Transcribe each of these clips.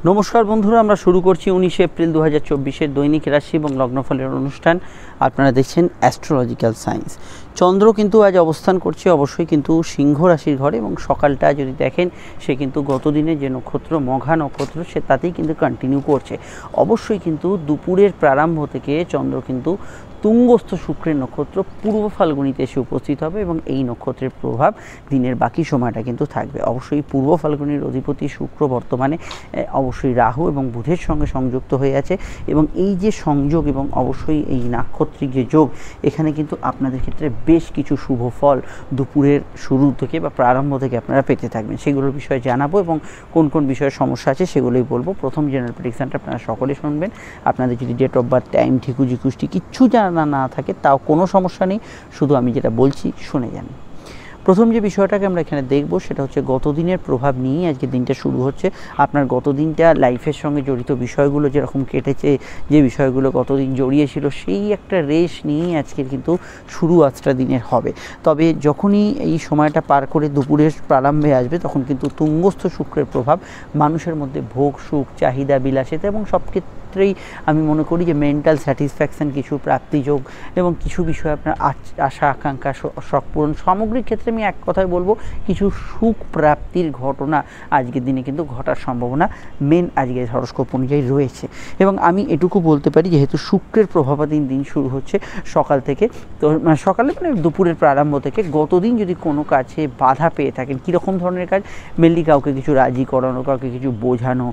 নমস্কার বন্ধুরা, আমরা শুরু করছি 19 এপ্রিল 2024-এর দৈনিক রাশি এবং লগ্নফলের অনুষ্ঠান। আপনারা দেখছেন অ্যাস্ট্রোলজিক্যাল সায়েন্স। চন্দ্র কিন্তু আজ অবস্থান করছে অবশ্যই কিন্তু সিংহ রাশির ঘরে, এবং সকালটা যদি দেখেন সে কিন্তু গতদিনে যে নক্ষত্র মঘা নক্ষত্র সে তাতেই কিন্তু কন্টিনিউ করছে। অবশ্যই কিন্তু দুপুরের প্রারম্ভ থেকে চন্দ্র কিন্তু তুঙ্গস্থ শুক্রের নক্ষত্র পূর্ব ফাল্গুনিতে এসে উপস্থিত হবে, এবং এই নক্ষত্রের প্রভাব দিনের বাকি সময়টা কিন্তু থাকবে। অবশ্যই পূর্ব ফাল্গুনির অধিপতি শুক্র বর্তমানে অবশ্যই রাহু এবং বুধের সঙ্গে সংযুক্ত হয়ে আছে, এবং এই যে সংযোগ এবং অবশ্যই এই নাক্ষত্রিক যে যোগ, এখানে কিন্তু আপনাদের ক্ষেত্রে বেশ কিছু শুভ ফল দুপুরের শুরু থেকে বা প্রারম্ভ থেকে আপনারা পেতে থাকবেন। সেগুলোর বিষয়ে জানাবো এবং কোন কোন বিষয়ে সমস্যা আছে সেগুলোই বলবো। প্রথম জেনারেল প্রেডিকশনটা আপনারা সকলে শুনবেন। আপনাদের যদি ডেট অফ বার্থ, টাইম, ঠিকুজি কুষ্টি কিচ্ছু জানা না থাকে তাও কোনো সমস্যা নেই, শুধু আমি যেটা বলছি শুনে যান। প্রথম যে বিষয়টাকে আমরা এখানে দেখব সেটা হচ্ছে গতদিনের প্রভাব নিয়েই আজকে দিনটা শুরু হচ্ছে। আপনার গতদিনটা লাইফের সঙ্গে জড়িত বিষয়গুলো যেরকম কেটেছে, যে বিষয়গুলো গতদিন জড়িয়েছিল, সেই একটা রেশ নিয়েই আজকের কিন্তু শুরু আজটা দিনের হবে। তবে যখনই এই সময়টা পার করে দুপুরের প্রারম্ভে আসবে তখন কিন্তু তুঙ্গস্থ শুক্রের প্রভাব মানুষের মধ্যে ভোগ সুখ, চাহিদা, বিলাসিতা এবং সব ক্ষেত্রেই আমি মনে করি যে মেন্টাল স্যাটিসফ্যাকশান, কিছু প্রাপ্তিযোগ এবং কিছু বিষয়ে আপনার আশা আকাঙ্ক্ষা, শখ পূরণ, সামগ্রিক ক্ষেত্রে আমি এক কথায় বলবো কিছু সুখ প্রাপ্তির ঘটনা আজকের দিনে কিন্তু ঘটার সম্ভাবনা মেন আজকের হরোস্কোপ অনুযায়ী রয়েছে। এবং আমি এটুকু বলতে পারি যেহেতু শুক্রের প্রভাবাধীন দিন শুরু হচ্ছে সকাল থেকে, তো সকালে মানে দুপুরের প্রারম্ভ থেকে, গতদিন যদি কোনো কাজে বাধা পেয়ে থাকেন, কীরকম ধরনের কাজ, মেনলি কাউকে কিছু রাজি করানো, কাউকে কিছু বোঝানো,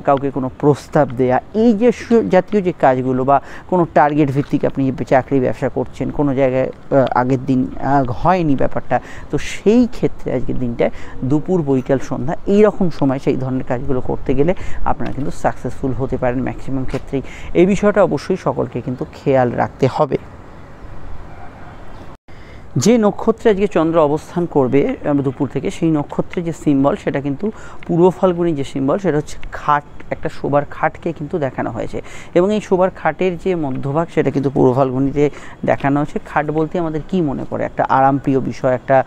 কাউকে কোনো প্রস্তাব দেয়া, এই যে জাতীয় যে কাজগুলো, বা কোনো টার্গেট ভিত্তিক আপনি চাকরি ব্যবসা করছেন, কোনো জায়গায় আগের দিন হয়নি ব্যাপারটা, তো সেই ক্ষেত্রে আজকের দিনটায় দুপুর বৈকাল সন্ধ্যা এই রকম সময় সেই ধরনের কাজগুলো করতে গেলে আপনারা কিন্তু সাকসেসফুল হতে পারেন ম্যাক্সিমাম ক্ষেত্রেই। এই বিষয়টা অবশ্যই সকলকে কিন্তু খেয়াল রাখতে হবে। যে নক্ষত্রে আজকে চন্দ্র অবস্থান করবে দুপুর থেকে, সেই নক্ষত্রের যে সিম্বল সেটা কিন্তু পূর্ব ফাল্গুনি যে সিম্বল সেটা হচ্ছে খাট, একটা শোবার খাটকে কিন্তু দেখানো হয়েছে, এবং এই শোবার খাটের যে মধ্যভাগ সেটা কিন্তু পূর্ব ফাল্গুনিতে দেখানো হয়েছে। খাট বলতে আমাদের কি মনে পড়ে? একটা আরামপ্রিয় বিষয়, একটা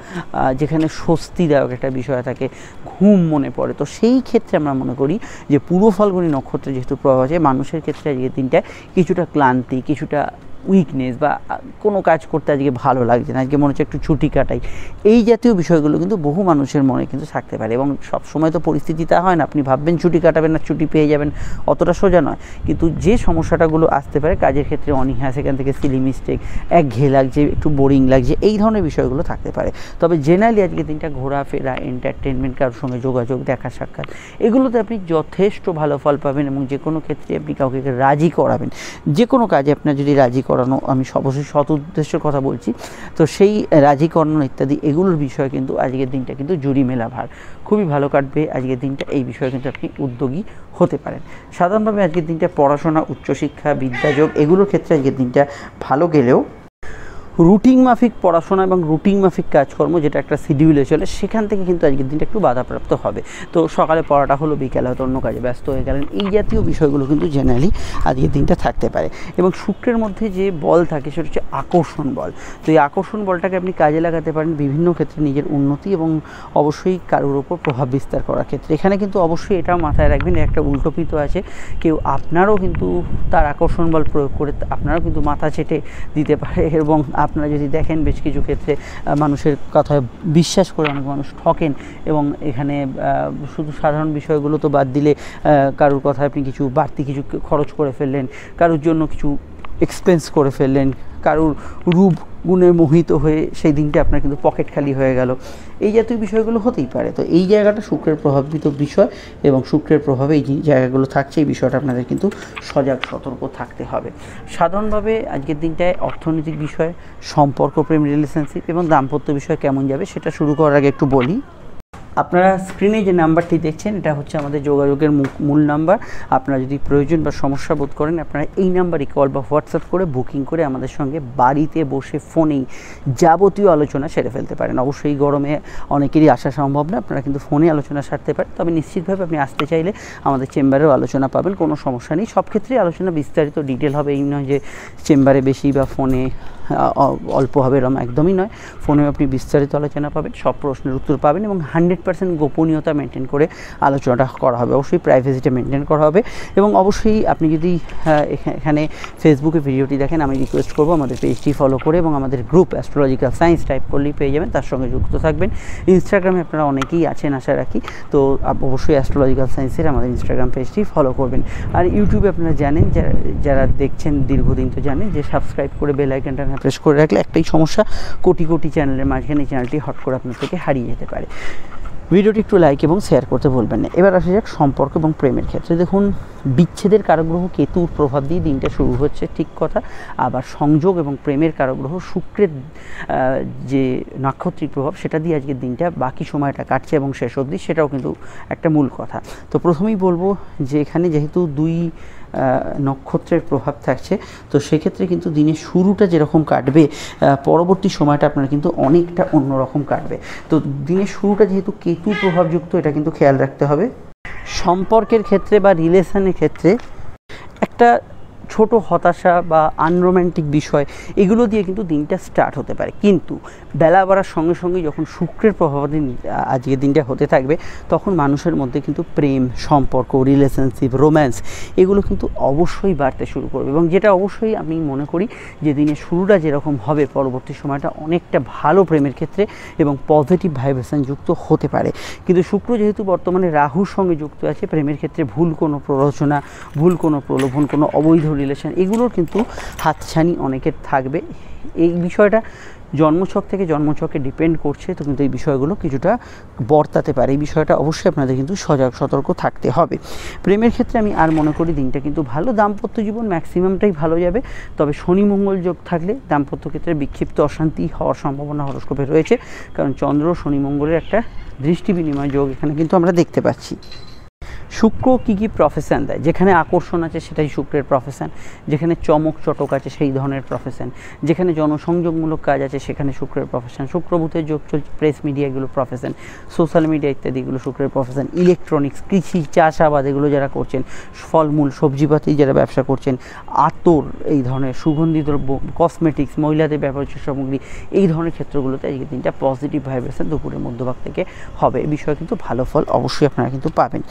যেখানে স্বস্তিদায়ক একটা বিষয় থাকে, ঘুম মনে পড়ে। তো সেই ক্ষেত্রে আমরা মনে করি যে পূর্ব ফাল্গুনি নক্ষত্রে যেহেতু প্রভাব আছে, মানুষের ক্ষেত্রে আজকের দিনটায় কিছুটা ক্লান্তি, কিছুটা উইকনেস, বা কোনো কাজ করতে আজকে ভালো লাগছে না, আজকে মনে হচ্ছে একটু ছুটি কাটাই, এই জাতীয় বিষয়গুলো কিন্তু বহু মানুষের মনে কিন্তু থাকতে পারে। এবং সবসময় তো পরিস্থিতি তা হয় না, আপনি ভাববেন ছুটি কাটাবেন না, ছুটি পেয়ে যাবেন, অতটা সোজা নয়। কিন্তু যে সমস্যাটাগুলো আসতে পারে, কাজের ক্ষেত্রে অনীহা, সেখান থেকে সিলি মিস্টেক, একঘেয়ে লাগছে, একটু বোরিং লাগছে, এই ধরনের বিষয়গুলো থাকতে পারে। তবে জেনারেলি আজকের দিনটা ঘোরাফেরা, এন্টারটেনমেন্ট, কারোর সঙ্গে যোগাযোগ, দেখা সাক্ষাৎ, এগুলোতে আপনি যথেষ্ট ভালো ফল পাবেন, এবং যে কোনো ক্ষেত্রে আপনি কাউকে রাজি করাবেন, যে কোনো কাজে আপনার যদি রাজি করানো, আমি অবশ্যই সৎ উদ্দেশ্যের কথা বলছি, তো সেই রাজি করানো ইত্যাদি এগুলোর বিষয়ে কিন্তু আজকের দিনটা কিন্তু জুড়ি মেলা ভার খুবই ভালো কাটবে আজকের দিনটা। এই বিষয়ে কিন্তু আপনি উদ্যোগী হতে পারেন। সাধারণভাবে আজকের দিনটা পড়াশোনা, উচ্চশিক্ষা, বিদ্যাযোগ এগুলোর ক্ষেত্রে আজকের দিনটা ভালো গেলেও রুটিন মাফিক পড়াশোনা এবং রুটিন মাফিক কাজকর্ম যেটা একটা শিডিউলে চলে, সেখান থেকে কিন্তু আজকের দিনটা একটু বাধাপ্রাপ্ত হবে। তো সকালে পড়াটা হলো, বিকেলে হয়তো অন্য কাজে ব্যস্ত হয়ে গেলেন, এই জাতীয় বিষয়গুলো কিন্তু জেনারেলি আজকের দিনটা থাকতে পারে। এবং শুক্রের মধ্যে যে বল থাকে সেটা হচ্ছে আকর্ষণ বল। তো এই আকর্ষণ বলটাকে আপনি কাজে লাগাতে পারেন বিভিন্ন ক্ষেত্রে, নিজের উন্নতি এবং অবশ্যই কারোর ওপর প্রভাব বিস্তার করার ক্ষেত্রে। এখানে কিন্তু অবশ্যই এটাও মাথায় রাখবেন, একটা উল্টোপিত আছে, কেউ আপনারও কিন্তু তার আকর্ষণ বল প্রয়োগ করে আপনারও কিন্তু মাথা চেটে দিতে পারে। এবং আপনারা যদি দেখেন বেশ কিছু ক্ষেত্রে মানুষের কথায় বিশ্বাস করে অনেক মানুষ ঠকেন, এবং এখানে শুধু সাধারণ বিষয়গুলো তো বাদ দিলে কারোর কথায় আপনি কিছু বাড়তি কিছু খরচ করে ফেললেন, কারোর জন্য কিছু এক্সপেন্স করে ফেললেন, কারোর রূপ গুণে মোহিত হয়ে সেই দিনটা আপনার কিন্তু পকেট খালি হয়ে গেল, এই জাতীয় বিষয়গুলো হতেই পারে। তো এই জায়গাটা শুক্রের প্রভাবিত বিষয়, এবং শুক্রের প্রভাবে এই জায়গাগুলো থাকছে, এই বিষয়টা আপনাদের কিন্তু সজাগ সতর্ক থাকতে হবে। সাধারণভাবে আজকের দিনটায় অর্থনৈতিক বিষয়, সম্পর্ক, প্রেম, রিলেশনশিপ এবং দাম্পত্য বিষয় কেমন যাবে সেটা শুরু করার আগে একটু বলি। আপনারা স্ক্রিনে যে নাম্বারটি দেখছেন এটা হচ্ছে আমাদের যোগাযোগের মূল নাম্বার। আপনারা যদি প্রয়োজন বা সমস্যা বোধ করেন, আপনারা এই নাম্বারে কল বা হোয়াটসঅ্যাপ করে বুকিং করে আমাদের সঙ্গে বাড়িতে বসে ফোনেই যাবতীয় আলোচনা সেরে ফেলতে পারেন। অবশ্যই গরমে অনেকেরই আসা সম্ভব না, আপনারা কিন্তু ফোনে আলোচনা সারতে পারেন। তবে নিশ্চিতভাবে আপনি আসতে চাইলে আমাদের চেম্বারেও আলোচনা পাবেন, কোনো সমস্যা নেই। সব ক্ষেত্রেই আলোচনা বিস্তারিত ডিটেল হবে, এই নয় যে চেম্বারে বেশি বা ফোনে অল্প হবে এরকম একদমই নয়। ফোনে আপনি বিস্তারিত আলোচনা পাবেন, সব প্রশ্নের উত্তর পাবেন এবং 100% গোপনীয়তা মেনটেন করে আলোচনাটা করা হবে। অবশ্যই প্রাইভেসিটা মেনটেন করা হবে এবং অবশ্যই আপনি যদি এখানে ফেসবুকে ভিডিওটি দেখেন, আমি রিকোয়েস্ট করবো আমাদের পেজটি ফলো করে এবং আমাদের গ্রুপ অ্যাস্ট্রোলজিক্যাল সায়েন্স টাইপ করলেই পেয়ে যাবেন, তার সঙ্গে যুক্ত থাকবেন। ইনস্টাগ্রামে আপনারা অনেকেই আছেন আশা রাখি, তো অবশ্যই অ্যাস্ট্রোলজিক্যাল সায়েন্সের আমাদের ইনস্টাগ্রাম পেজটি ফলো করবেন। আর ইউটিউবে আপনারা জানেন, যারা দেখছেন দীর্ঘদিন তো জানেন যে সাবস্ক্রাইব করে বেল আইকনটা প্রেস করে রাখলে একটাই সমস্যা, কোটি কোটি চ্যানেলের মাঝখানে এই চ্যানেলটি হট করে আপনার থেকে হারিয়ে যেতে পারে। ভিডিওটি একটু লাইক এবং শেয়ার করতে ভুলবেন না। এবার আসা যাক সম্পর্ক এবং প্রেমের ক্ষেত্রে। দেখুন, বিচ্ছেদের কারগ্রহ কেতুর প্রভাব দিয়ে দিনটা শুরু হচ্ছে, ঠিক কথা। আবার সংযোগ এবং প্রেমের কারগ্রহ শুক্রের যে নাক্ষত্রিক প্রভাব, সেটা দিয়ে আজকের দিনটা বাকি সময়টা কাটছে এবং শেষ অবধি, সেটাও কিন্তু একটা মূল কথা। তো প্রথমেই বলবো যে এখানে যেহেতু 2 নক্ষত্রের প্রভাব থাকছে, তো সেক্ষেত্রে কিন্তু দিনের শুরুটা যেরকম কাটবে, পরবর্তী সময়টা আপনার কিন্তু অনেকটা অন্যরকম কাটবে। তো দিনের শুরুটা যেহেতু কেতু প্রভাবযুক্ত, এটা কিন্তু খেয়াল রাখতে হবে। সম্পর্কের ক্ষেত্রে বা রিলেশনের ক্ষেত্রে একটা ছোট হতাশা বা আনরোম্যান্টিক বিষয়, এগুলো দিয়ে কিন্তু দিনটা স্টার্ট হতে পারে। কিন্তু বেলা বাড়ার সঙ্গে সঙ্গে যখন শুক্রের প্রভাবে আজকের দিনটা হতে থাকবে, তখন মানুষের মধ্যে কিন্তু প্রেম, সম্পর্ক, রিলেশনশিপ, রোম্যান্স, এগুলো কিন্তু অবশ্যই বাড়তে শুরু করবে। এবং যেটা অবশ্যই আমি মনে করি যে দিনের শুরুটা যেরকম হবে, পরবর্তী সময়টা অনেকটা ভালো প্রেমের ক্ষেত্রে এবং পজিটিভ ভাইব্রেশন যুক্ত হতে পারে। কিন্তু শুক্র যেহেতু বর্তমানে রাহুর সঙ্গে যুক্ত আছে, প্রেমের ক্ষেত্রে ভুল কোনো প্ররোচনা, ভুল কোনো প্রলোভন, কোনো অবৈধ রিলেশন, এগুলোর কিন্তু হাতছানি অনেকের থাকবে। এই বিষয়টা জন্মছক থেকে জন্মছকে ডিপেন্ড করছে, তো কিন্তু এই বিষয়গুলো কিছুটা বর্তাতে পারে। এই বিষয়টা অবশ্যই আপনাদের কিন্তু সজাগ সতর্ক থাকতে হবে। প্রেমের ক্ষেত্রে আমি আর মনে করি দিনটা কিন্তু ভালো, দাম্পত্য জীবন ম্যাক্সিমামটাই ভালো যাবে। তবে শনি মঙ্গল যোগ থাকলে দাম্পত্য ক্ষেত্রে বিক্ষিপ্ত অশান্তি হওয়ার সম্ভাবনা হরস্কোপে রয়েছে, কারণ চন্দ্র শনি মঙ্গলের একটা দৃষ্টি বিনিময় যোগ এখানে কিন্তু আমরা দেখতে পাচ্ছি। শুক্র কী প্রফেশন দেয়, যেখানে আকর্ষণ আছে সেটাই শুক্রের প্রফেশন, যেখানে চমক চটক আছে সেই ধরনের প্রফেশন, যেখানে জনসংযোগমূলক কাজ আছে সেখানে শুক্রের প্রফেশন, শুক্রবুধের যোগ চলছে, প্রেস মিডিয়া এগুলো প্রফেশন, সোশ্যাল মিডিয়া ইত্যাদি এগুলো শুক্রের প্রফেশন, ইলেকট্রনিক্স, কৃষি, চাষাবাদ এগুলো যারা করছেন, ফলমূল, সবজিপাতি যারা ব্যবসা করছেন, আতর, এই ধরনের সুগন্ধি দ্রব্য, কসমেটিক্স, মহিলাদের ব্যবহার্য সামগ্রী, এই ধরনের ক্ষেত্রগুলোতে আজকে দিনটা পজিটিভ ভাইব্রেশন দুপুরের মধ্যভাগ থেকে হবে। এই বিষয়ে কিন্তু ভালো ফল অবশ্যই আপনারা কিন্তু পাবেন।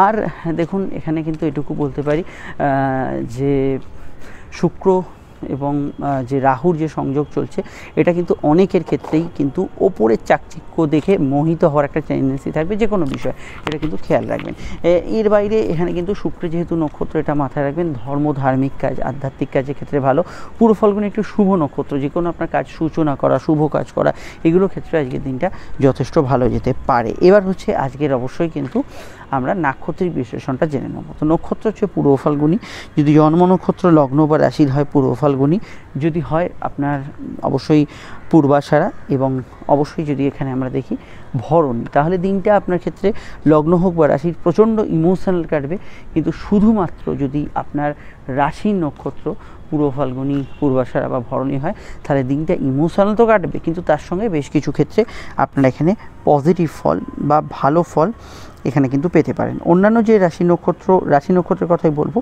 আর দেখুন, এখানে কিন্তু এটুকু বলতে পারি যে শুক্র এবং যে রাহুর যে সংযোগ চলছে, এটা কিন্তু অনেকের ক্ষেত্রেই কিন্তু ওপরের চাকচিক্য দেখে মোহিত হওয়ার একটা টেন্ডেন্সি থাকবে যে কোনো বিষয়, এটা কিন্তু খেয়াল রাখবেন। এর বাইরে এখানে কিন্তু শুক্র যেহেতু নক্ষত্র, এটা মাথায় রাখবেন, ধর্ম, ধার্মিক কাজ, আধ্যাত্মিক কাজের ক্ষেত্রে ভালো। পুরো ফলগুলো একটু শুভ নক্ষত্র, যে কোনো আপনার কাজ সূচনা করা, শুভ কাজ করা, এগুলো ক্ষেত্রে আজকের দিনটা যথেষ্ট ভালো যেতে পারে। এবার হচ্ছে আজকের অবশ্যই কিন্তু আমরা নাক্ষত্রিক বিশ্লেষণটা জেনে নেব। তো নক্ষত্র হচ্ছে পূর্ব ফাল্গুনী, যদি জন্ম নক্ষত্র লগ্ন বা রাশির হয় পূর্ব ফাল্গুনী, যদি হয় আপনার অবশ্যই পূর্বাষাঢ়া, এবং অবশ্যই যদি এখানে আমরা দেখি ভরণী, তাহলে দিনটা আপনার ক্ষেত্রে লগ্ন হোক বা রাশির প্রচণ্ড ইমোশনাল কাটবে। কিন্তু শুধুমাত্র যদি আপনার রাশির নক্ষত্র পূর্ব ফাল্গুনী, পূর্বাষাঢ়া বা ভরণী হয়, তাহলে দিনটা ইমোশনাল তো কাটবে, কিন্তু তার সঙ্গে বেশ কিছু ক্ষেত্রে আপনারা এখানে পজিটিভ ফল বা ভালো ফল এখানে কিন্তু পেতে পারেন। অন্যান্য যে রাশি নক্ষত্রের কথাই বলবো,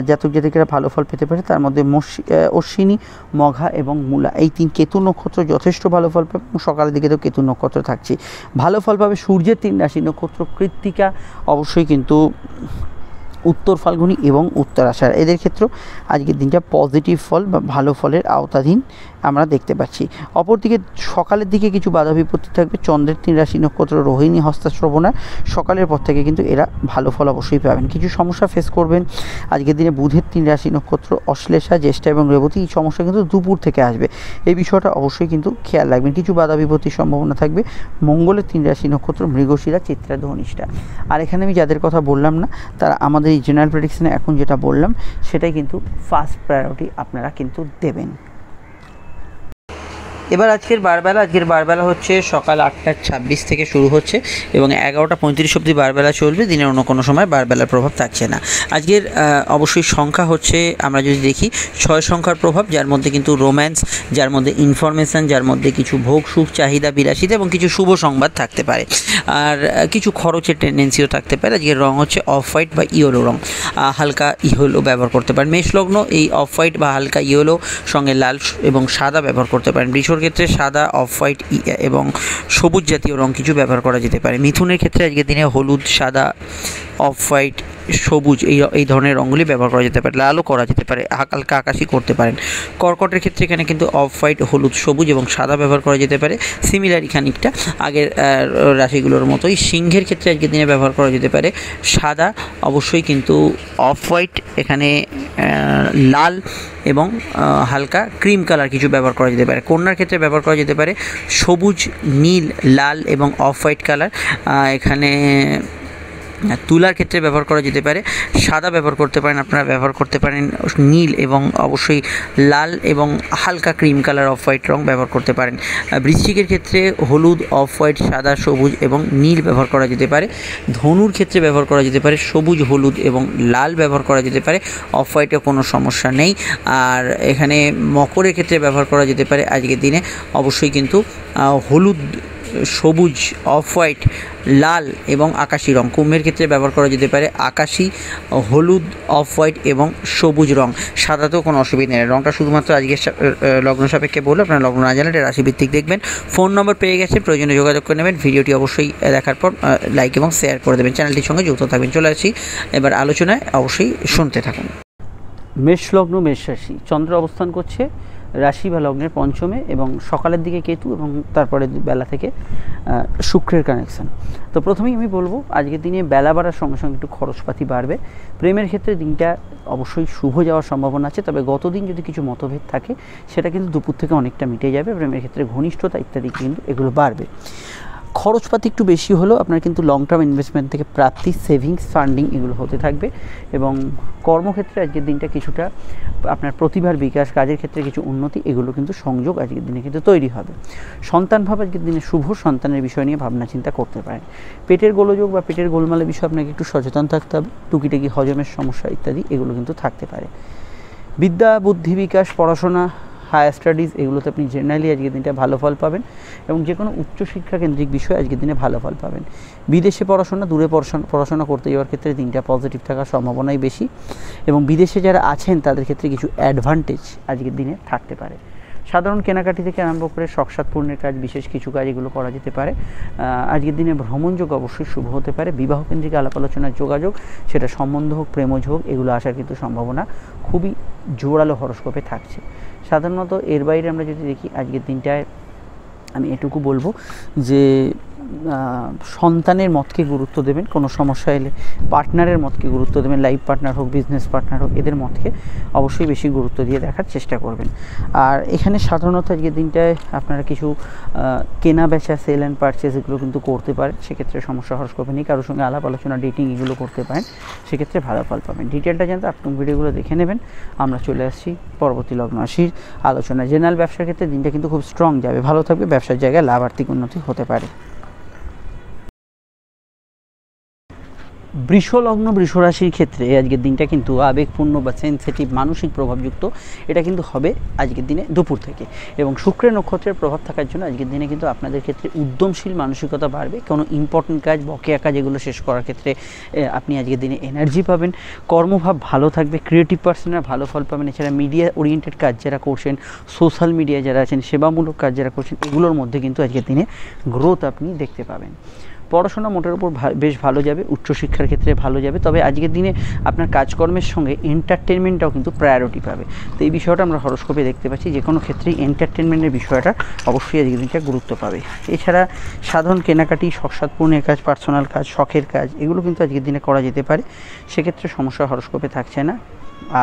জাতক জাতিকেরা ভালো ফল পেতে পারে, তার মধ্যে অশ্বিনী, মঘা এবং মূলা, এই 3 কেতু নক্ষত্র যথেষ্ট ভালো ফল পাবে। সকালের দিকে তো কেতু নক্ষত্র থাকছে, ভালো ফল পাবে। সূর্যের 3 রাশি নক্ষত্র কৃত্তিকা, অবশ্যই কিন্তু উত্তর ফাল্গুনী এবং উত্তরাষাঢ়া, এদের ক্ষেত্রেও আজকের দিনটা পজিটিভ ফল বা ভালো ফলের আওতাধীন আমরা দেখতে পাচ্ছি। অপরদিকে সকালের দিকে কিছু বাধা বিপত্তি থাকবে। চন্দ্রের 3 রাশি নক্ষত্র রোহিণী, হস্তা, শ্রবণা, সকালের পর থেকে কিন্তু এরা ভালো ফল অবশ্যই পাবেন। কিছু সমস্যা ফেস করবেন আজকের দিনে। বুধের 3 রাশি নক্ষত্র অশ্লেষা, জ্যেষ্ঠা এবং রেবতী, এই সমস্যা কিন্তু দুপুর থেকে আসবে, এই বিষয়টা অবশ্যই কিন্তু খেয়াল রাখবেন। কিছু বাধা বিপত্তির সম্ভাবনা থাকবে। মঙ্গলের 3 রাশি নক্ষত্র মৃগশিরা, চিত্রা, ধনিষ্ঠা। আর এখানে আমি যাদের কথা বললাম না, তারা আমাদের এই জেনারেল প্রেডিকশনে এখন যেটা বললাম সেটাই কিন্তু ফার্স্ট প্রায়োরিটি আপনারা কিন্তু দেবেন। এবার আজকের বারবেলা হচ্ছে সকাল 8:26 থেকে শুরু হচ্ছে এবং 11:35 অবধি বারবেলা চলবে। দিনের অন্য কোনো সময় বারবেলার প্রভাব থাকছে না। আজকের অবশ্যই সংখ্যা হচ্ছে, আমরা যদি দেখি 6 সংখ্যার প্রভাব, যার মধ্যে কিন্তু রোম্যান্স, যার মধ্যে ইনফরমেশান, যার মধ্যে কিছু ভোগ সুখ চাহিদা বিলাসিতা এবং কিছু শুভ সংবাদ থাকতে পারে, আর কিছু খরচের টেন্ডেন্সিও থাকতে পারে। আজকের রং হচ্ছে অফ হোয়াইট বা ইয়েলো রং, হালকা ইয়েলো ব্যবহার করতে পারেন। মেষ লগ্ন এই অফ হোয়াইট বা হালকা ইয়েলো সঙ্গে লাল এবং সাদা ব্যবহার করতে পারেন। বৃষর ক্ষেত্রে সাদা, অফ হোয়াইট এবং সবুজ জাতীয় রং কিছু ব্যবহার করা যেতে পারে। মিথুনের ক্ষেত্রে আজকের দিনে হলুদ, সাদা, অফ হোয়াইট, সবুজ এই ধরনের রঙগুলি ব্যবহার করা যেতে পারে। লালও করা যেতে পারে, হালকা আকাশি করতে পারেন। কর্কটের ক্ষেত্রে এখানে কিন্তু অফ হোয়াইট, হলুদ, সবুজ এবং সাদা ব্যবহার করা যেতে পারে, সিমিলারই খানিকটা আগের রাশিগুলোর মতোই। সিংহের ক্ষেত্রে আজকের দিনে ব্যবহার করা যেতে পারে সাদা, অবশ্যই কিন্তু অফ হোয়াইট, এখানে লাল এবং হালকা ক্রিম কালার কিছু ব্যবহার করা যেতে পারে। কন্যার ক্ষেত্রে ব্যবহার করা যেতে পারে সবুজ, নীল, লাল এবং অফ হোয়াইট কালার। এখানে তুলার ক্ষেত্রে ব্যবহার করা যেতে পারে সাদা ব্যবহার করতে পারেন, আপনারা ব্যবহার করতে পারেন নীল এবং অবশ্যই লাল এবং হালকা ক্রিম কালার অফ হোয়াইট রং ব্যবহার করতে পারেন। বৃশ্চিকের ক্ষেত্রে হলুদ, অফ হোয়াইট, সাদা, সবুজ এবং নীল ব্যবহার করা যেতে পারে। ধনুর ক্ষেত্রে ব্যবহার করা যেতে পারে সবুজ, হলুদ এবং লাল ব্যবহার করা যেতে পারে, অফ হোয়াইটে কোনো সমস্যা নেই। আর এখানে মকরের ক্ষেত্রে ব্যবহার করা যেতে পারে আজকের দিনে অবশ্যই কিন্তু হলুদ, সবুজ, অফ হোয়াইট, লাল এবং আকাশি রং। কুম্ভের ক্ষেত্রে ব্যবহার করা যেতে পারে আকাশি, হলুদ, অফ হোয়াইট এবং সবুজ রং। সাদাতেও কোনো অসুবিধা নেই, রংটা শুধুমাত্র আজকের লগ্ন সাপেক্ষে বললে, আপনারা লগ্ন না জানলে রাশিভিত্তিক দেখবেন। ফোন নম্বর পেয়ে গেছে, প্রয়োজনে যোগাযোগ করে নেবেন। ভিডিওটি অবশ্যই দেখার পর লাইক এবং শেয়ার করে দেবেন, চ্যানেলটির সঙ্গে যুক্ত থাকবেন। চলে আসি এবার আলোচনায়, অবশ্যই শুনতে থাকুন। মেষ লগ্ন, মেষ রাশি, চন্দ্র অবস্থান করছে রাশি বা লগ্নের পঞ্চমে এবং সকালের দিকে কেতু এবং তারপরে বেলা থেকে শুক্রের কানেকশান। তো প্রথমেই আমি বলবো আজকের দিনে বেলা বাড়ার সঙ্গে সঙ্গে একটু খরচপাতি বাড়বে। প্রেমের ক্ষেত্রে দিনটা অবশ্যই শুভ যাওয়ার সম্ভাবনা আছে, তবে গত দিন যদি কিছু মতভেদ থাকে সেটা কিন্তু দুপুর থেকে অনেকটা মিটে যাবে। প্রেমের ক্ষেত্রে ঘনিষ্ঠতা ইত্যাদি কিন্তু এগুলো বাড়বে। খরচপাতি একটু বেশি হলেও আপনার কিন্তু লং টার্ম ইনভেস্টমেন্ট থেকে প্রাপ্তি, সেভিংস, ফান্ডিং এগুলো হতে থাকবে। এবং কর্মক্ষেত্রে আজকের দিনটা কিছুটা আপনার প্রতিভার বিকাশ, কাজের ক্ষেত্রে কিছু উন্নতি, এগুলো কিন্তু সংযোগ আজকের দিনে কিন্তু তৈরি হবে। সন্তান ভাব আজকের দিনে শুভ, সন্তানের বিষয় নিয়ে ভাবনা চিন্তা করতে পারেন। পেটের গোলযোগ বা পেটের গোলমালের বিষয়ে আপনাকে একটু সচেতন থাকতে হবে। টুকিটাকি হজমের সমস্যা ইত্যাদি এগুলো কিন্তু থাকতে পারে। বিদ্যা, বুদ্ধি বিকাশ, পড়াশোনা, হায়ার স্টাডিজ এগুলোতে আপনি জেনারেলি আজকের দিনটা ভালো ফল পাবেন এবং যে কোনো উচ্চশিক্ষা কেন্দ্রিক বিষয়ে আজকের দিনে ভালো ফল পাবেন। বিদেশে পড়াশোনা, দূরে পড়াশোনা করতে যাওয়ার ক্ষেত্রে দিনটা পজিটিভ থাকার সম্ভাবনাই বেশি এবং বিদেশে যারা আছেন তাদের ক্ষেত্রে কিছু অ্যাডভান্টেজ আজকের দিনে থাকতে পারে। সাধারণ কেনাকাটি থেকে আরম্ভ করে শখ পূর্ণের কাজ, বিশেষ কিছু কাজ এগুলো করা যেতে পারে। আজকের দিনে ভ্রমণযোগ অবশ্যই শুভ হতে পারে। বিবাহকেন্দ্রিক আলাপ আলোচনার যোগাযোগ, সেটা সম্বন্ধ হোক, প্রেমজ হোক, এগুলো আসার কিন্তু সম্ভাবনা খুবই জোরালো হরস্কোপে থাকছে। সাধারণত এর বাইরে আমরা যদি দেখি আজকের দিনটায় আমি এটুকু বলবো যে সন্তানের মতকে গুরুত্ব দেবেন। কোনো সমস্যা এলে পার্টনারের মতকে গুরুত্ব দেবেন, লাইফ পার্টনার হোক, বিজনেস পার্টনার হোক, এদের মতকে অবশ্যই বেশি গুরুত্ব দিয়ে দেখার চেষ্টা করবেন। আর এখানে সাধারণত আজকের দিনটায় আপনারা কিছু কেনা বেচা, সেল অ্যান্ড পারচেস এগুলো কিন্তু করতে পারেন, সেক্ষেত্রে সমস্যা হরস্কোপে নেই। কারোর সঙ্গে আলাপ আলোচনা, ডেটিং এগুলো করতে পারেন, সেক্ষেত্রে ভালো ফল পাবেন। ডিটেলটা জানতে আপনি ভিডিওগুলো দেখে নেবেন। আমরা চলে আসছি পরবর্তী লগ্ন রাশির আলোচনায়। জেনারেল ব্যবসার ক্ষেত্রে দিনটা কিন্তু খুব স্ট্রং যাবে, ভালো থাকবে, ব্যবসার জায়গায় লাভ, আর্থিক উন্নতি হতে পারে। বৃষ লগ্ন, বৃষ রাশির ক্ষেত্রে আজকের দিনটা কিন্তু আবেগপূর্ণ বা সেন্সিটিভ, মানসিক প্রভাবযুক্ত, এটা কিন্তু হবে আজকের দিনে দুপুর থেকে। এবং শুক্রের নক্ষত্রের প্রভাব থাকার জন্য আজকের দিনে কিন্তু আপনাদের ক্ষেত্রে উদ্যমশীল মানসিকতা বাড়বে। কোনো ইম্পর্টেন্ট কাজ, বকেয়া কাজ এগুলো শেষ করার ক্ষেত্রে আপনি আজকের দিনে এনার্জি পাবেন। কর্মভাব ভালো থাকবে, ক্রিয়েটিভ পার্সনরা ভালো ফল পাবেন। এছাড়া মিডিয়া ওরিয়েন্টেড কাজ যারা করছেন, সোশ্যাল মিডিয়ায় যারা আছেন, সেবামূলক কাজ যারা করছেন, এগুলোর মধ্যে কিন্তু আজকের দিনে গ্রোথ আপনি দেখতে পাবেন। পড়াশোনা মোটের উপর বেশ ভালো যাবে, উচ্চশিক্ষার ক্ষেত্রে ভালো যাবে, তবে আজকের দিনে আপনার কাজকর্মের সঙ্গে এন্টারটেনমেন্টটাও কিন্তু প্রায়োরিটি পাবে। তো এই বিষয়টা আমরা হরস্কোপে দেখতে পাচ্ছি, যে কোনো ক্ষেত্রেই এন্টারটেনমেন্টের বিষয়টা অবশ্যই আজকের দিনটা গুরুত্ব পাবে। এছাড়া সাধারণ কেনাকাটি, শখসাৎপূর্ণের কাজ, পার্সোনাল কাজ, শখের কাজ এগুলো কিন্তু আজকের দিনে করা যেতে পারে, সেক্ষেত্রে সমস্যা হরস্কোপে থাকছে না।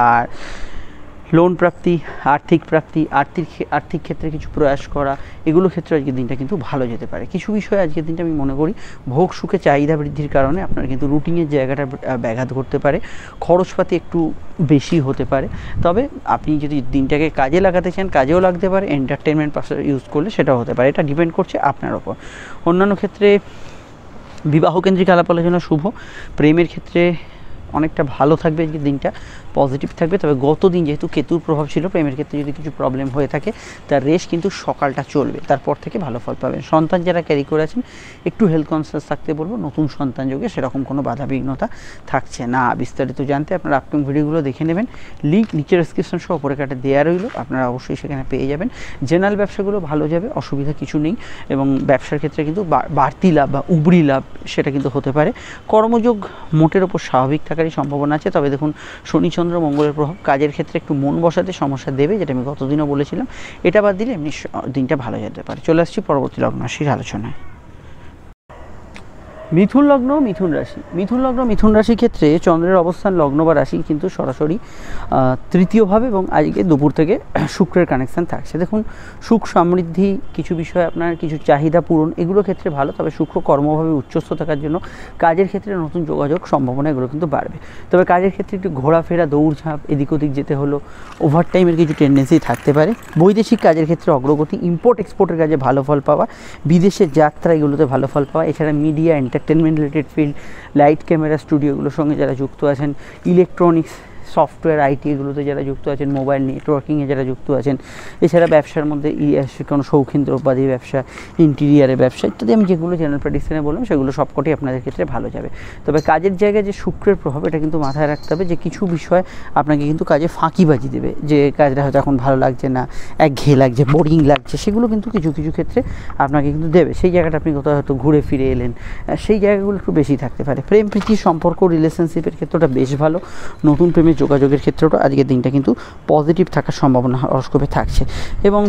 আর লোন প্রাপ্তি, আর্থিক ক্ষেত্রে কিছু প্রয়াস করা, এগুলোর ক্ষেত্রে আজকের দিনটা কিন্তু ভালো যেতে পারে। কিছু বিষয়ে আজকের দিনটা আমি মনে করি ভোগ সুখে চাহিদা বৃদ্ধির কারণে আপনার কিন্তু রুটিনের জায়গাটা ব্যাঘাত ঘটতে পারে, খরচপাতি একটু বেশি হতে পারে। তবে আপনি যদি দিনটাকে কাজে লাগাতে চান, কাজেও লাগতে পারে, এন্টারটেনমেন্ট পারপাসে ইউজ করলে সেটাও হতে পারে। এটা ডিপেন্ড করছে আপনার ওপর। অন্যান্য ক্ষেত্রে বিবাহকেন্দ্রিক আলাপ আলোচনা শুভ, প্রেমের ক্ষেত্রে অনেকটা ভালো থাকবে আজকের দিনটা, পজিটিভ থাকবে। তবে গত দিন যেহেতু কেতুর প্রভাব ছিল, প্রেমের ক্ষেত্রে যদি কিছু প্রবলেম হয়ে থাকে তার রেশ কিন্তু সকালটা চলবে, তারপর থেকে ভালো ফল পাবেন। সন্তান যারা ক্যারি করে আছেন একটু হেলথ কনসিয়াস থাকতে বলবো, নতুন সন্তান যোগে সেরকম কোনো বাধাবিঘ্নতা থাকছে না। বিস্তারিত জানতে আপনারা আপকামিং ভিডিওগুলো দেখে নেবেন, লিঙ্ক নিচের ডেসক্রিপশন সহ উপরে কাটে দেওয়া রইল, আপনারা অবশ্যই সেখানে পেয়ে যাবেন। জেনারেল ব্যবসাগুলো ভালো যাবে, অসুবিধা কিছু নেই, এবং ব্যবসার ক্ষেত্রে কিন্তু বাড়তি লাভ বা উবরি লাভ সেটা কিন্তু হতে পারে। কর্মযোগ মোটের ওপর স্বাভাবিক থাকারই সম্ভাবনা আছে। তবে দেখুন শনি চন্দ্র মঙ্গলের প্রভাব কাজের ক্ষেত্রে একটু মন বসাতে সমস্যা দেবে, যেটা আমি গতদিনও বলেছিলাম। এটা বাদ দিলে এমনি দিনটা ভালো যেতে পারে। চলে আসছি পরবর্তী লগ্ন রাশির আলোচনায়। মিথুন লগ্ন, মিথুন রাশি। মিথুন রাশির ক্ষেত্রে চন্দ্রের অবস্থান লগ্ন বা রাশি কিন্তু সরাসরি তৃতীয়ভাবে, এবং আজকে দুপুর থেকে শুক্রের কানেকশান থাকছে। দেখুন সুখ সমৃদ্ধি, কিছু বিষয় আপনার কিছু চাহিদা পূরণ, এগুলোর ক্ষেত্রে ভালো। তবে শুক্র কর্মভাবে উচ্চস্থ থাকার জন্য কাজের ক্ষেত্রে নতুন যোগাযোগ সম্ভাবনা এগুলো কিন্তু বাড়বে। তবে কাজের ক্ষেত্রে একটু ঘোরাফেরা, দৌড়ঝাঁপ, এদিক ওদিক যেতে হলো, ওভারটাইমের কিছু টেন্ডেন্সি থাকতে পারে। বৈদেশিক কাজের ক্ষেত্রে অগ্রগতি, ইম্পোর্ট এক্সপোর্টের কাজে ভালো ফল পাওয়া, বিদেশের যাত্রা এগুলোতে ভালো ফল পাওয়া। এছাড়া media, entertainment related field, light camera স্টুডিওগুলোর সঙ্গে যারা যুক্ত আছেন, ইলেকট্রনিক্স, সফটওয়্যার, আইটি এগুলোতে যারা যুক্ত আছেন, মোবাইল নেটওয়ার্কিংয়ে যারা যুক্ত আছেন, এছাড়া ব্যবসার মধ্যে কোনো শৌখিন দ্রব্যাদি ব্যবসা, ইন্টিরিয়ারের ব্যবসা ইত্যাদি, আমি যেগুলো জেনারেল প্রেডিকশনে বললাম সেগুলো সবকটি আপনাদের ক্ষেত্রে ভালো যাবে। তবে কাজের জায়গায় যে শুক্রের প্রভাব, এটা কিন্তু মাথায় রাখতে হবে যে কিছু বিষয় আপনাকে কিন্তু কাজে ফাঁকিবাজি দেবে, যে কাজটা হয়তো এখন ভালো লাগছে না, একঘেয়ে লাগছে, বোরিং লাগছে, সেগুলো কিন্তু কিছু কিছু ক্ষেত্রে আপনাকে কিন্তু দেবে। সেই জায়গাটা আপনি কোথাও হয়তো ঘুরে ফিরে এলেন, সেই জায়গাগুলো একটু বেশি থাকতে পারে। প্রেম প্রীতি সম্পর্ক, রিলেশনশিপের ক্ষেত্রটা বেশ ভালো। নতুন প্রেমের যোগাযোগের ক্ষেত্রেও আজকের দিনটা কিন্তু পজিটিভ থাকার সম্ভাবনা হরস্কোপে থাকছে। এবং